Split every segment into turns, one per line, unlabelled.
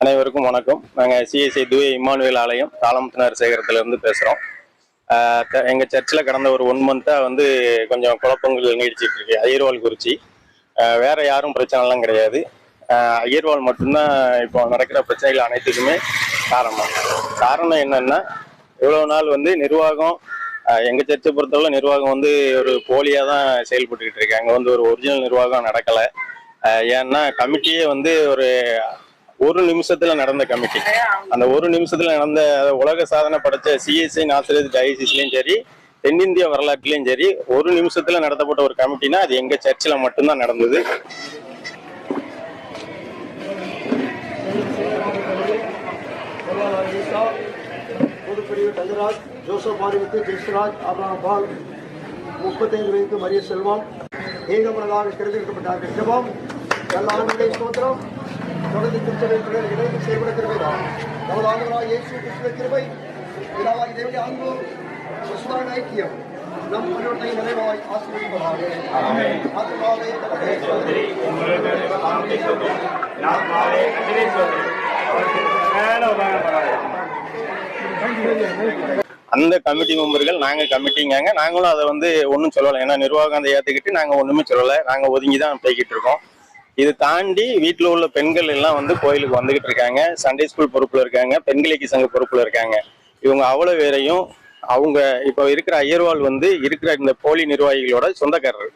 அனைவருக்கும் வணக்கம். நாங்கள் சிஎஸ்ஐ தூய இம்மானுவேல் ஆலயம் தாளமுத்தினார் சேகரத்திலிருந்து பேசுகிறோம். எங்கள் சர்ச்சில் கடந்த ஒரு 1 மந்த்தாக கொஞ்சம் குழப்பங்கள் நீடிச்சிட்டு இருக்கு. ஐயர்வாள் குறிச்சி வேற யாரும் பிரச்சனைலாம் கிடையாது. ஐயர்வாள் மட்டும்தான் இப்போ நடக்கிற பிரச்சனைகள் அனைத்துக்குமே காரணம் என்னன்னா, இவ்வளோ நாள் நிர்வாகம் எங்கள் சர்ச்சை பொறுத்தவரை நிர்வாகம் ஒரு போலியாக தான் செயல்பட்டுக்கிட்டு இருக்கு. அங்கே ஒரு ஒரிஜினல் நிர்வாகம் நடக்கலை. ஏன்னா கமிட்டியே ஒரு நிமிஷத்துல நடந்த கமிட்டி. அந்த ஒரு நிமிஷத்துல நடந்த உலக சாதனை படைச்ச சிஎஸ்ஐ நாசரேத் டயசிஸ்லயும் சரி, தென்னிந்திய வரலாற்றுலயும் சரி, ஒரு நிமிஷத்துல நடத்தப்பட்ட ஒரு கமிட்டினா அது எங்க சர்ச்சில் மட்டும்தான் நடந்தது.
ஜோசப் ஆரிமுத்து, கிருஷ்ணராஜ், அப்ரஹாம் பால், 35 வயது மரிய செல்வம் ஏகமனதாக தெரிவிக்கப்பட்டார்கள். ஜெபம். எல்லா ஆண்டுகளையும் ஸ்தோத்திரம். தொடர்ந்து திருச்சபை இணைந்து செயல்பட கிருபைதான். நமது ஆண்டவராகிய இயேசு கிறிஸ்துவின் கிருபை, பிதாவாகிய தேவனுடைய அன்பு, விசுவாச ஐக்கியம் நம் அனைவரையும் நிறைவாய் ஆசீர்வதிப்பதாக. ஆத்துமாவே கர்த்தரை ஸ்தோத்திரி.
அந்த கமிட்டி மெம்பர்கள் நாங்க கமிட்டிங்க, நாங்களும் அதை ஒன்றும் சொல்லலை. ஏன்னா நிர்வாகம் அதை ஏற்றுக்கிட்டு நாங்க ஒண்ணுமே சொல்லலை. நாங்க ஒதுங்கிதான் போய்கிட்டு இருக்கோம். இது தாண்டி வீட்டில் உள்ள பெண்கள் எல்லாம் கோயிலுக்கு வந்துகிட்டு இருக்காங்க. சண்டே ஸ்கூல் பொறுப்புல இருக்காங்க, பெண்களுக்கு சங்க பொறுப்புல இருக்காங்க. இவங்க அவ்வளவு பேரையும் அவங்க இப்போ இருக்கிற ஐயர்வாள் இருக்கிற இந்த போலி நிர்வாகிகளோட சொந்தக்காரர்.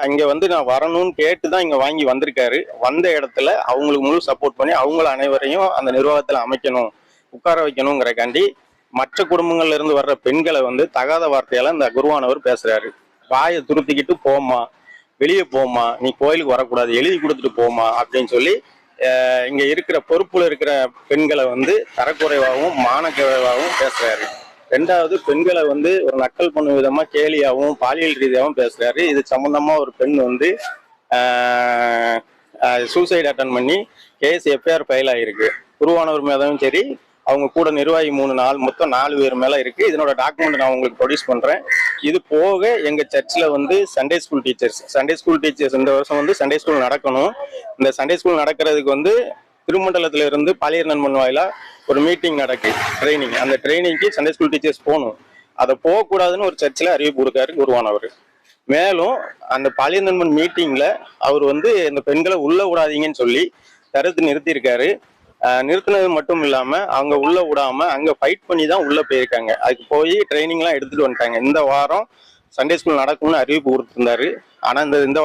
அங்க நான் வரணும்னு கேட்டுதான் இங்க வாங்கி வந்திருக்காரு. வந்த இடத்துல அவங்களுக்கு முழு சப்போர்ட் பண்ணி அவங்கள அனைவரையும் அந்த நிர்வாகத்துல அமைக்கணும், உட்கார வைக்கணுங்கிறக்காண்டி மற்ற குடும்பங்கள்ல இருந்து வர்ற பெண்களை தகாத வார்த்தையால இந்த குருவானவர் பேசுறாரு. வாயை துருத்திக்கிட்டு போமா, வெளியே போமா, நீ கோயிலுக்கு வரக்கூடாது, எழுதி கொடுத்துட்டு போமா அப்படின்னு சொல்லி இங்க இருக்கிற பொறுப்புல இருக்கிற பெண்களை தரக்குறைவாகவும் மானக்குறைவாகவும் பேசுறாரு. ரெண்டாவது, பெண்களை ஒரு நக்கல் பண்ணும் விதமா கேலியாகவும் பாலியல் ரீதியாகவும் பேசுறாரு. இது சம்பந்தமா ஒரு பெண் சூசைட் அட்டன் பண்ணி கேஸ் எஃப்ஐஆர் ஃபைல் ஆயிருக்கு. குருவானவர் மேலும் சரி, அவங்க கூட நிர்வாகி 3 மொத்தம் 4 பேர் மேல இருக்கு. இதனோட டாக்குமெண்ட் நான் உங்களுக்கு ப்ரொடியூஸ் பண்றேன். இது போக எங்க சர்ச்சில் சண்டே ஸ்கூல் டீச்சர்ஸ் இந்த வருஷம் சண்டே ஸ்கூல் நடக்கணும். இந்த சண்டே ஸ்கூல் நடக்கிறதுக்கு திருமண்டலத்துல இருந்து பாலியர் நண்பன் வாயிலா ஒரு மீட்டிங் நடக்கு, ட்ரைனிங். அந்த ட்ரைனிங்க்கு சண்டே ஸ்கூல் டீச்சர்ஸ் போகணும். அதை போகக்கூடாதுன்னு ஒரு சர்ச்சில் அறிவிப்பு கொடுக்காரு குருவானவர். மேலும் அந்த பாலியர் நண்பன் மீட்டிங்ல அவர் இந்த பெண்களை உள்ள விடாதீங்கன்னு சொல்லி தடுத்து நிறுத்தியிருக்காரு. நிறுத்தினது மட்டும் இல்லாம அவங்க உள்ள விடாம அங்க ஃபைட் பண்ணி தான் உள்ள போயிருக்காங்க. அதுக்கு போய் ட்ரைனிங் எல்லாம் எடுத்துட்டு வந்துட்டாங்க. இந்த வாரம் சண்டே ஸ்கூல் நடக்கும்னு அறிவிப்பு கொடுத்திருந்தாரு. ஆனா இந்த வாரம்